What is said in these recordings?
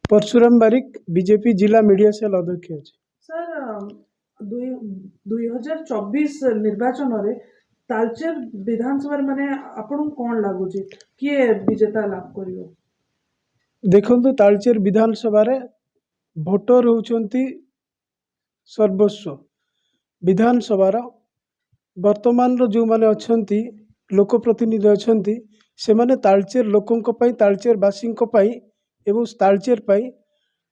परशुराम बारिक BJP जिला media cell अध्यक्ष अछि। सर 2024 निर्वाचन रे तालचेर विधानसभा माने आपन कोन लागुची किए विजेता लाभ करियो? देखंतु तालचेर विधानसभा रे भोटर होउचंती सर्वस्व। विधानसभा वर्तमान जो माने अछंती लोक प्रतिनिधि अछंती से माने तालचेर लोकंक पई तालचेर वासींक पई एवं तालचेर पई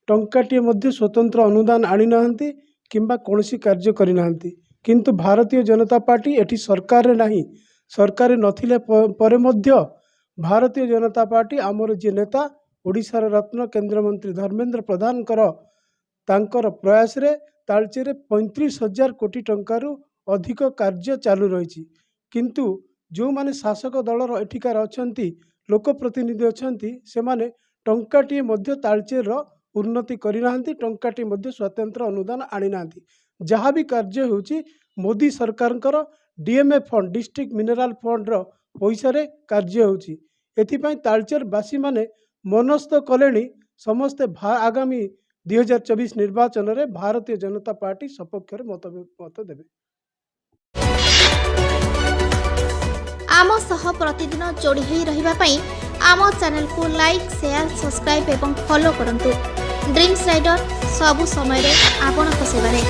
टंकाटिए मध्य स्वतंत्र अनुदान आनी नाहंती किंबा कोनसी कार्य करि नाहंती। किंतु भारतीय जनता पार्टी एठी सरकार रे नाही, सरकार नथिले परे मध्य भारतीय जनता पार्टी आमर जे नेता ओडिशार रत्न केंद्र मंत्री धर्मेंद्र प्रधान तांकर प्रयास रे तालचेर 35,000 कोटी टंकारु अधिक कार्य चालू रही। किंतु जो माने शासक दलर एठिकार अछंती लोक प्रतिनिधि अछंती से माने टंकाटिए मध्य तालचेर उन्नति करि नाहंती, टंकाटिए मध्य स्वतंत्र अनुदान आनी नाहंती। जहाँ भी कार्य होची मोदी सरकारଙ୍କର DMA fund district mineral fund रो पैसा रे कार्य होची। एथिपाई तालचेर वासी माने मनस्थ कलेनी समस्ते आगामी 2024 निर्वाचन रे भारतीय जनता पार्टी सपक्ष मत देबे। आम सह प्रतिदिन जोड़ी होई रहिबा पई आम चैनल को लाइक शेयर सब्सक्राइब एवं फॉलो करंतु। ड्रीम्स राइडर सबु समय रे आपन को सेवा रे।